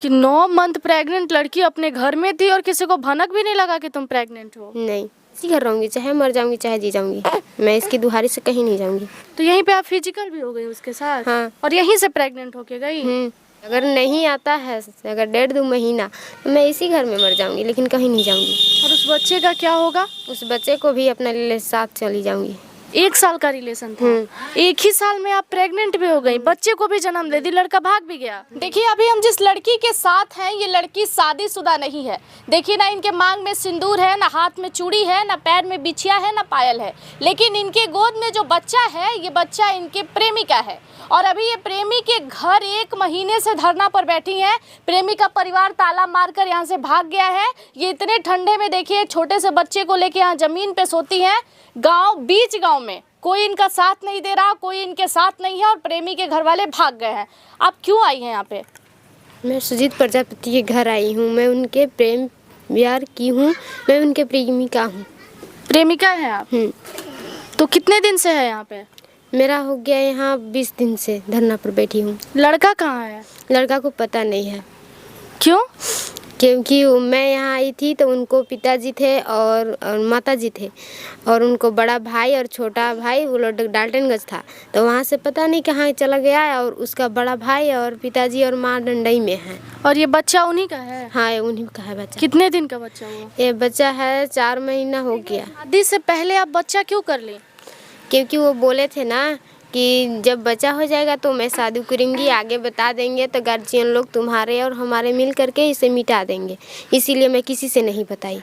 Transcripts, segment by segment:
कि 9 month pregnant लड़की अपने घर में थी और किसी को भनक भी नहीं लगा कि तुम प्रेग्नेंट हो? नहीं, इसी घर रहूंगी, चाहे मर जाऊंगी चाहे जी जाऊंगी, मैं इसकी दुहारी से कहीं नहीं जाऊंगी। तो यहीं पे आप फिजिकल भी हो गई उसके साथ? हाँ। और यहीं से प्रेग्नेंट होके गई? अगर नहीं आता है, अगर 1.5-2 महीना, तो मैं इसी घर में मर जाऊंगी, लेकिन कहीं नहीं जाऊंगी। और उस बच्चे का क्या होगा? उस बच्चे को भी अपने साथ चली जाऊंगी। 1 साल का रिलेशन था। एक ही साल में आप प्रेग्नेंट भी हो गई, बच्चे को भी जन्म दे दी, लड़का भाग भी गया। देखिए अभी हम जिस लड़की के साथ हैं, ये लड़की शादीशुदा नहीं है। देखिए ना इनके मांग में सिंदूर है, ना हाथ में चूड़ी है, ना पैर में बिछिया है, ना पायल है। लेकिन इनके गोद में जो बच्चा है, ये बच्चा इनके प्रेमी का है। और अभी ये प्रेमी के घर 1 महीने से धरना पर बैठी हैं। प्रेमी का परिवार ताला मारकर यहाँ से भाग गया है। ये इतने ठंडे में देखिए छोटे से बच्चे को लेके यहाँ जमीन पे सोती हैं। बीच गांव में कोई इनका साथ नहीं दे रहा, कोई इनके साथ नहीं है और प्रेमी के घर वाले भाग गए हैं। आप क्यों आई हैं यहाँ पे? मैं सुजीत प्रजापति के घर आई हूँ। मैं उनके प्रेम प्यार की हूँ, मैं उनके प्रेमिका हूँ। प्रेमिका है आप? तो कितने दिन से है यहाँ पे? मेरा हो गया यहाँ 20 दिन से धरना पर बैठी हूँ। लड़का कहाँ है? लड़का को पता नहीं है। क्यों? क्योंकि मैं यहाँ आई थी तो उनको पिताजी थे और माताजी थे, और उनको बड़ा भाई और छोटा भाई वो लोग डाल्टनगंज था, तो वहाँ से पता नहीं कहाँ चला गया है। और उसका बड़ा भाई और पिताजी और माँ डंडई में है। और ये बच्चा उन्हीं का है? हाँ, ये उन्हीं का है बच्चा। कितने दिन का बच्चा हुआ? ये बच्चा है 4 महीना हो गया। शादी से पहले आप बच्चा क्यों कर ली? क्योंकि वो बोले थे ना कि जब बच्चा हो जाएगा तो मैं शादी करूँगी, आगे बता देंगे तो गार्जियन लोग तुम्हारे और हमारे मिल करके इसे मिटा देंगे, इसीलिए मैं किसी से नहीं बताई।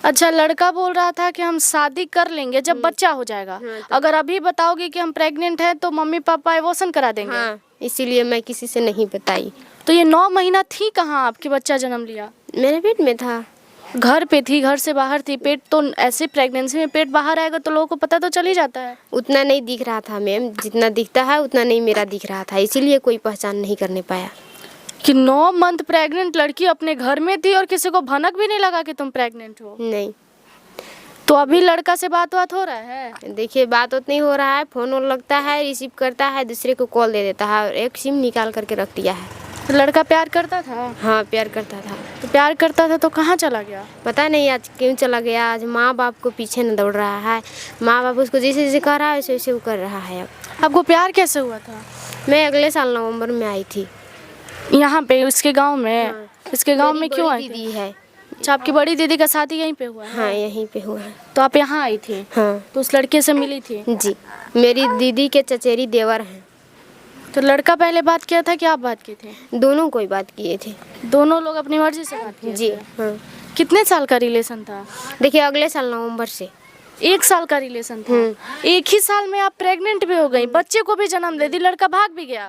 अच्छा, लड़का बोल रहा था कि हम शादी कर लेंगे जब बच्चा हो जाएगा। अगर अभी बताओगे कि हम प्रेग्नेंट हैं तो मम्मी पापा एबॉर्शन करा देंगे। हाँ, इसीलिए मैं किसी से नहीं बताई। तो ये 9 महीना थी कहाँ आपकी बच्चा जन्म लिया? मेरे पेट में था। घर पे थी, घर से बाहर थी? पेट तो ऐसे प्रेगनेंसी में पेट बाहर आएगा तो लोगों को पता तो चल ही जाता है। उतना नहीं दिख रहा था मैम, जितना दिखता है उतना नहीं मेरा दिख रहा था, इसीलिए कोई पहचान नहीं करने पाया। कि 9 मंथ प्रेग्नेंट लड़की अपने घर में थी और किसी को भनक भी नहीं लगा कि तुम प्रेग्नेंट हो? नहीं। तो अभी लड़का से बात हो रहा है? देखिए बात नहीं हो रहा है, फोन लगता है, रिसीव करता है, दूसरे को कॉल दे देता है और एक सिम निकाल करके रख दिया है। तो लड़का प्यार करता था? हाँ, प्यार करता था। तो प्यार करता था तो कहाँ चला गया? पता नहीं आज क्यों चला गया। आज माँ बाप को पीछे न दौड़ रहा है, माँ बाप उसको जैसे जैसे कह रहा है वैसे वैसे वो कर रहा है। अब आपको प्यार कैसे हुआ था? मैं अगले साल नवंबर में आई थी यहाँ पे इसके गांव में। हाँ। इसके गांव में क्यों आई? दीदी है। अच्छा, आपकी बड़ी दीदी का शादी यहीं पे हुआ है? हाँ, यहीं पे हुआ है। तो आप यहाँ आई थी? हाँ तो उस लड़के से मिली थी? जी, मेरी दीदी के चचेरी देवर हैं। तो लड़का पहले बात किया था कि आप बात किए थे? दोनों कोई बात किए थे। दोनों लोग अपनी मर्जी से बात किए जी थे? हाँ। कितने साल का रिलेशन था? देखिए अगले साल नवंबर से। 1 साल का रिलेशन था। एक ही साल में आप प्रेग्नेंट भी हो गई, बच्चे को भी जन्म दे दी, लड़का भाग भी गया।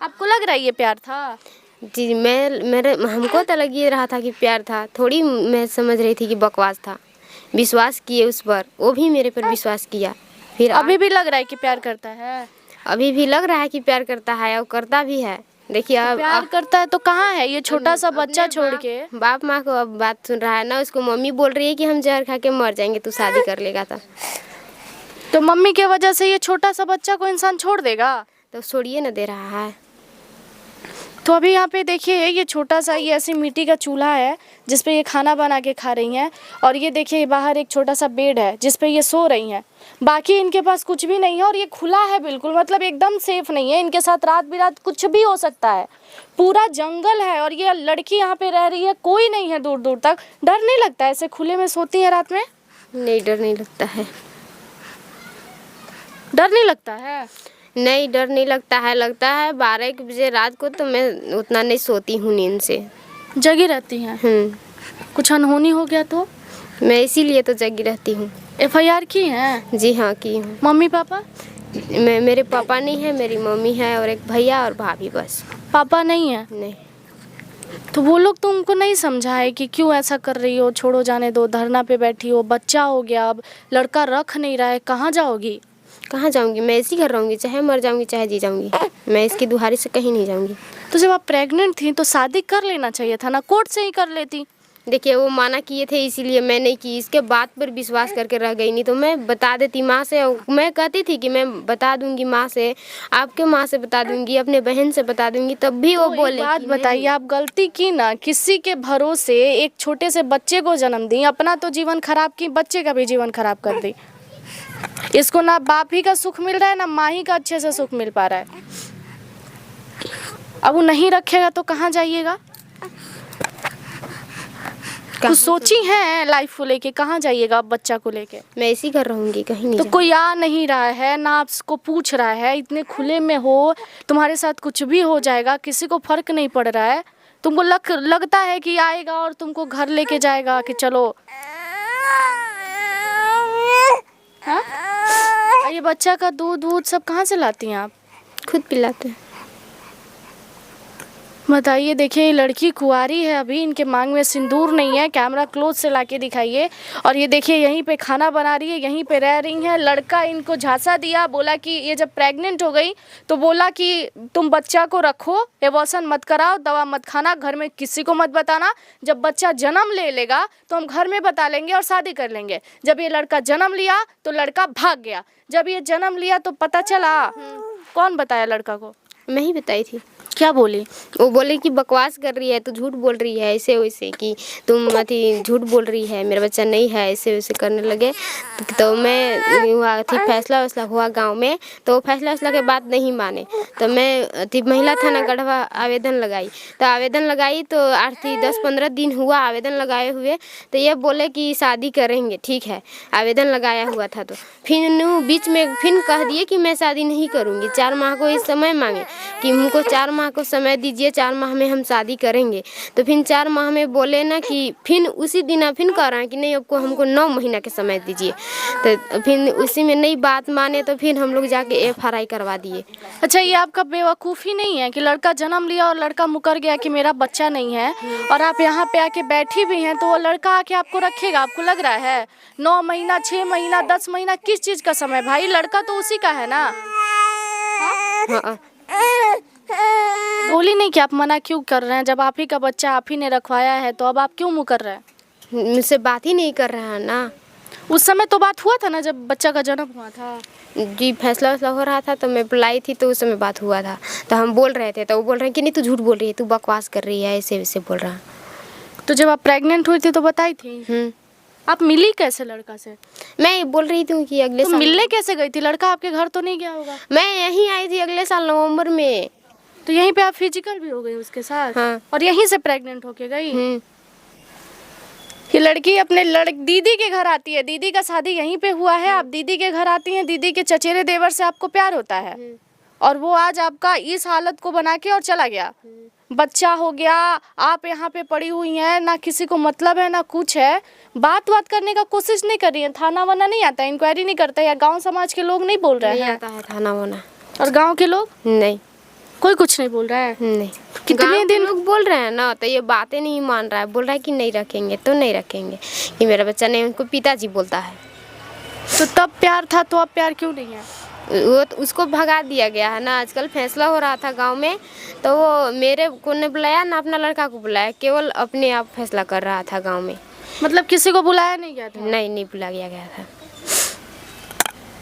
आपको लग रहा है ये प्यार था? जी, हमको तो लग ही रहा था कि प्यार था, थोड़ी मैं समझ रही थी कि बकवास था। विश्वास किए उस पर, वो भी मेरे पर विश्वास किया। फिर अभी भी लग रहा है कि प्यार करता है? अभी भी लग रहा है कि प्यार करता है और करता भी है। देखिए अब प्यार करता है तो कहाँ है ये छोटा सा बच्चा छोड़ के? बाप माँ को अब बात सुन रहा है ना, उसको मम्मी बोल रही है कि हम जहर खा के मर जाएंगे, तू शादी कर लेगा तो मम्मी के वजह से ये छोटा सा बच्चा को इंसान छोड़ देगा? तो छोड़िए ना दे रहा है। तो अभी यहाँ पे देखिए ये छोटा सा ये ऐसी मिट्टी का चूल्हा है जिस पे ये खाना बना के खा रही हैं। और ये देखिए बाहर एक छोटा सा बेड है जिस पे ये सो रही हैं। बाकी इनके पास कुछ भी नहीं है और ये खुला है बिल्कुल, मतलब एकदम सेफ नहीं है। इनके साथ रात बिरात कुछ भी हो सकता है, पूरा जंगल है और ये लड़की यहाँ पे रह रही है, कोई नहीं है दूर दूर तक। डर नहीं लगता है ऐसे खुले में सोती है रात में? नहीं, डर नहीं लगता है। डर नहीं लगता है? नहीं, डर नहीं लगता है। लगता है 12-1 बजे रात को तो मैं उतना नहीं सोती हूँ, नींद से जगी रहती हैं। कुछ अनहोनी हो गया तो? मैं इसीलिए तो जगी रहती हूँ। FIR की है? जी हाँ, की हूँ। Mummy papa? मेरे पापा नहीं है, मेरी मम्मी है और एक भैया और भाभी, बस। पापा नहीं है? नहीं। तो वो लोग तुमको नहीं समझाए कि क्यों ऐसा कर रही हो, छोड़ो जाने दो, धरना पे बैठी हो, बच्चा हो गया, अब लड़का रख नहीं रहा है, कहाँ जाओगी? कहाँ जाऊँगी, मैं इसी घर रहूँगी, चाहे मर जाऊँगी चाहे जी जाऊँगी, मैं इसकी दुहारी से कहीं नहीं जाऊँगी। तो जब आप प्रेग्नेंट थी तो शादी कर लेना चाहिए था ना, कोर्ट से ही कर लेती। देखिए वो माना किए थे इसीलिए मैं नहीं की, इसके बात पर विश्वास करके रह गई, नहीं तो मैं बता देती माँ से। मैं कहती थी कि मैं बता दूंगी माँ से, आपके माँ से बता दूंगी, अपने बहन से बता दूंगी, तब भी वो तो बोले एक बात कि बताइए, आप गलती की ना, किसी के भरोसे एक छोटे से बच्चे को जन्म दी, अपना तो जीवन खराब की, बच्चे का भी जीवन खराब कर दी। इसको ना बाप ही का सुख मिल रहा है, ना माँ ही का अच्छे से सुख मिल पा रहा है। अब वो नहीं रखेगा तो कहाँ जाइएगा? कुछ सोची है लाइफ को लेके, कहाँ जाइएगा अब बच्चा को लेके? मैं इसी घर रहूंगी, कहीं नहीं तो जाऊंगी। कोई आ नहीं रहा है ना, आपको पूछ रहा है, इतने खुले में हो, तुम्हारे साथ कुछ भी हो जाएगा, किसी को फर्क नहीं पड़ रहा है। तुमको लगता है कि आएगा और तुमको घर लेके जाएगा कि चलो। हाँ? ये बच्चा का दूध सब कहाँ से लाती हैं आप? खुद पिलाते हैं। बताइए, देखिए ये लड़की कुंवारी है अभी, इनके मांग में सिंदूर नहीं है, कैमरा क्लोज से लाके दिखाइए। और ये देखिए यहीं पे खाना बना रही है, यहीं पे रह रही है। लड़का इनको झांसा दिया, बोला कि ये जब प्रेग्नेंट हो गई तो बोला कि तुम बच्चा को रखो, एबॉर्शन मत कराओ, दवा मत खाना, घर में किसी को मत बताना, जब बच्चा जन्म ले लेगा तो हम घर में बता लेंगे और शादी कर लेंगे। जब ये लड़का जन्म लिया तो लड़का भाग गया। जब ये जन्म लिया तो पता चला, कौन बताया लड़का को? मैं ही बताई थी। क्या बोली? वो बोले कि बकवास कर रही है, तू झूठ बोल रही है, ऐसे वैसे कि तुम अथी झूठ बोल रही है, मेरा बच्चा नहीं है, ऐसे वैसे करने लगे। तो मैं हुआ थी फैसला हुआ गांव में, तो वो फैसला के बाद नहीं माने, तो मैं अथी महिला थाना गढ़वा आवेदन लगाई। तो आवेदन लगाई तो 10-15 दिन हुआ आवेदन लगाए हुए, तो ये बोले कि शादी करेंगे। ठीक है, आवेदन लगाया हुआ था, तो फिर बीच में फिर कह दिए कि मैं शादी नहीं करूँगी। 4 माह को इस समय मांगे कि हमको 4 माह को समय दीजिए, 4 माह में हम शादी करेंगे। तो फिर 4 माह में बोले ना कि फिर उसी दिन फिर कह रहे हैं कि नहीं, आपको हमको 9 महीना के समय दीजिए। तो फिर उसी में नहीं बात माने, तो फिर हम लोग जाके FRI करवा दिए। अच्छा, ये आपका बेवकूफ़ी नहीं है कि लड़का जन्म लिया और लड़का मुकर गया कि मेरा बच्चा नहीं है, और आप यहाँ पे आके बैठी भी हैं, तो वो लड़का आके आपको रखेगा? आपको लग रहा है 9 महीना, 6 महीना, 10 महीना किस चीज़ का समय? भाई लड़का तो उसी का है ना। हाँ। बोली नहीं कि आप मना क्यों कर रहे हैं? जब आप ही का बच्चा आप ही ने रखवाया है तो अब आप क्यों मुँह कर रहे हैं? मुझसे बात ही नहीं कर रहा है ना। उस समय तो बात हुआ था ना जब बच्चा का जन्म हुआ था। जी फैसला हो रहा था, तो मैं बुलाई थी, तो उस समय बात हुआ था। तो हम बोल रहे थे, तो वो बोल रहे हैं कि नहीं तू झूठ बोल रही है, तू बकवास कर रही है, ऐसे वैसे बोल रहा। तो जब आप प्रेग्नेंट हुई थी तो बताई थी? आप मिली कैसे लड़का से? मैं बोल रही थी कि अगले तो साल। मिलने कैसे गई थी? लड़का आपके घर तो नहीं गया होगा? मैं यहीं आई थी अगले साल नवंबर में। तो यहीं पे आप फिजिकल भी हो गई उसके साथ? हाँ। और यहीं से प्रेग्नेंट होके गई? ये लड़की अपने दीदी के घर आती है, दीदी का शादी यहीं पे हुआ है, आप दीदी के घर आती हैं, दीदी के चचेरे देवर से आपको प्यार होता है, और वो आज आपका इस हालत को बना के और चला गया। बच्चा हो गया, आप यहाँ पे पड़ी हुई हैं, ना किसी को मतलब है ना कुछ है, बात करने का कोशिश नहीं कर रही है। थाना वाना नहीं आता, इंक्वायरी नहीं करता, या गांव समाज के लोग नहीं बोल रहे हैं? आता है थाना वाना। और गांव के लोग? नहीं, कोई कुछ नहीं बोल रहा है। नहीं। कितने दिन लोग बोल रहे हैं ना, तो ये बातें नहीं मान रहा है, बोल रहा है कि नहीं रखेंगे तो नहीं रखेंगे, कि मेरा बच्चा नहीं। उनको पिताजी बोलता है। तो तब प्यार था, तो अब प्यार क्यों नहीं है? वो तो उसको भगा दिया गया है ना। आजकल फैसला हो रहा था गांव में, तो वो मेरे को ने बुलाया ना अपना लड़का को बुलाया, केवल अपने आप फैसला कर रहा था गांव में। मतलब किसी को बुलाया नहीं गया था? नहीं बुलाया गया था।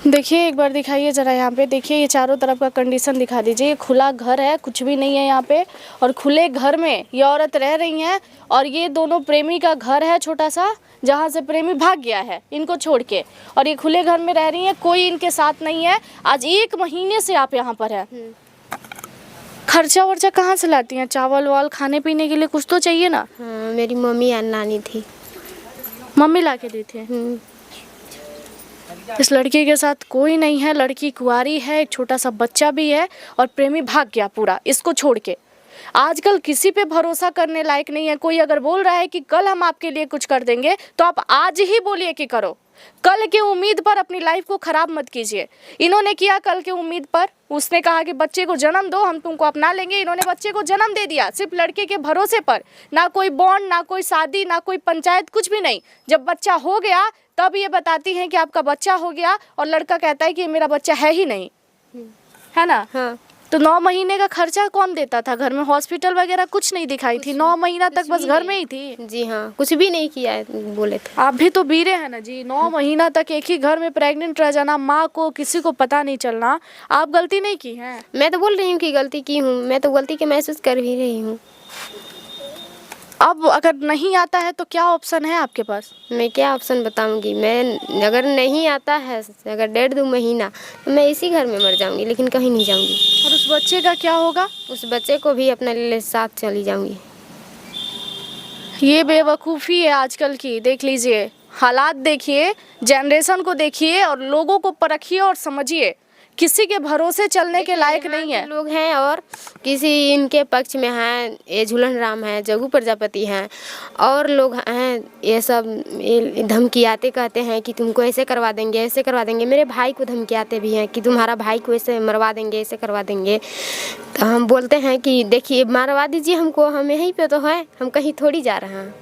देखिए एक बार दिखाइए ज़रा यहाँ पे, देखिए ये चारों तरफ का कंडीशन दिखा दीजिए। ये खुला घर है, कुछ भी नहीं है यहाँ पे, और खुले घर में ये औरत रह रही हैं, और ये दोनों प्रेमी का घर है छोटा सा, जहाँ से प्रेमी भाग गया है इनको छोड़ के, और ये खुले घर में रह रही हैं, कोई इनके साथ नहीं है। आज 1 महीने से आप यहाँ पर हैं। खर्चा वर्चा कहाँ से लाती हैं? चावल वाल खाने पीने के लिए कुछ तो चाहिए ना? हाँ, मेरी मम्मी या नानी थी। मम्मी ला के देती है। इस लड़की के साथ कोई नहीं है, लड़की कुंवारी है, एक छोटा सा बच्चा भी है, और प्रेमी भाग गया पूरा इसको छोड़ के। आजकल किसी पे भरोसा करने लायक नहीं है। कोई अगर बोल रहा है कि कल हम आपके लिए कुछ कर देंगे, तो आप आज ही बोलिए कि करो। कल के उम्मीद पर अपनी लाइफ को खराब मत कीजिए। इन्होंने किया कल के उम्मीद पर, उसने कहा कि बच्चे को जन्म दो, हम तुमको अपना लेंगे। इन्होंने बच्चे को जन्म दे दिया सिर्फ लड़के के भरोसे पर, ना कोई बॉन्ड, ना कोई शादी, ना कोई पंचायत, कुछ भी नहीं। जब बच्चा हो गया तब ये बताती हैं कि आपका बच्चा हो गया, और लड़का कहता है कि मेरा बच्चा है ही नहीं, है ना? हाँ। तो 9 महीने का खर्चा कौन देता था? घर में हॉस्पिटल वगैरह कुछ नहीं दिखाई थी? 9 महीना तक बस घर में ही थी? जी हाँ, कुछ भी नहीं किया है बोले थे। आप भी तो बीरे हैं ना जी। 9 महीना तक एक ही घर में प्रेग्नेंट रह जाना, माँ को किसी को पता नहीं चलना, आप गलती नहीं की है? मैं तो बोल रही हूँ कि गलती की हूँ, मैं तो गलती के महसूस कर भी रही हूँ। अब अगर नहीं आता है तो क्या ऑप्शन है आपके पास? मैं क्या ऑप्शन बताऊंगी? मैं अगर नहीं आता है, अगर 1.5-2 महीना, तो मैं इसी घर में मर जाऊंगी, लेकिन कहीं नहीं जाऊंगी। और उस बच्चे का क्या होगा? उस बच्चे को भी अपने लिए साथ चली जाऊंगी। ये बेवकूफ़ी है आजकल की। देख लीजिए, हालात देखिए, जनरेशन को देखिए और लोगों को परखिए और समझिए। किसी के भरोसे चलने के लायक नहीं है। लोग हैं और किसी इनके पक्ष में हैं, ये झूलन राम है, जग्गू प्रजापति हैं, और लोग हैं, ये सब ये धमकियाते कहते हैं कि तुमको ऐसे करवा देंगे, ऐसे करवा देंगे। मेरे भाई को धमकियाते भी हैं कि तुम्हारा भाई को ऐसे मरवा देंगे, ऐसे करवा देंगे। तो हम बोलते हैं कि देखिए मरवा दीजिए हमको, हम यहीं पे तो है, हम कहीं थोड़ी जा रहे हैं।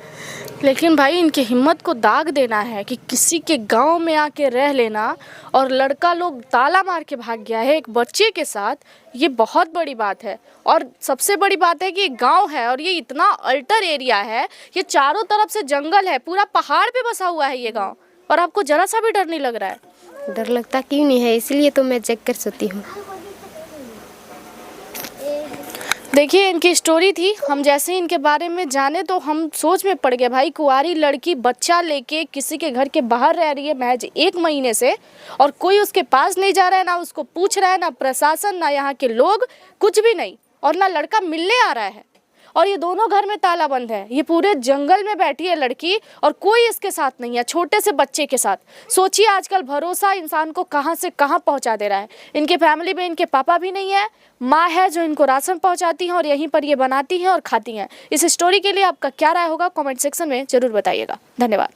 लेकिन भाई इनकी हिम्मत को दाग देना है कि किसी के गांव में आके रह लेना, और लड़का लोग ताला मार के भाग गया है एक बच्चे के साथ, ये बहुत बड़ी बात है। और सबसे बड़ी बात है कि ये गांव है और ये इतना अल्टर एरिया है, ये चारों तरफ से जंगल है, पूरा पहाड़ पे बसा हुआ है ये गांव, और आपको जरा सा भी डर नहीं लग रहा है? डर लगता क्यों नहीं है, इसलिए तो मैं जग कर सोती हूँ। देखिए इनकी स्टोरी थी। हम जैसे ही इनके बारे में जाने तो हम सोच में पड़ गए। भाई कुंवारी लड़की बच्चा लेके किसी के घर के बाहर रह रही है महज 1 महीने से, और कोई उसके पास नहीं जा रहा है, ना उसको पूछ रहा है, ना प्रशासन, ना यहाँ के लोग, कुछ भी नहीं, और ना लड़का मिलने आ रहा है। और ये दोनों घर में ताला बंद है। ये पूरे जंगल में बैठी है लड़की और कोई इसके साथ नहीं है, छोटे से बच्चे के साथ। सोचिए आजकल भरोसा इंसान को कहाँ से कहाँ पहुँचा दे रहा है। इनके फैमिली में इनके पापा भी नहीं है, माँ है जो इनको राशन पहुँचाती हैं और यहीं पर ये बनाती हैं और खाती हैं। इस स्टोरी के लिए आपका क्या राय होगा कमेंट सेक्शन में ज़रूर बताइएगा। धन्यवाद।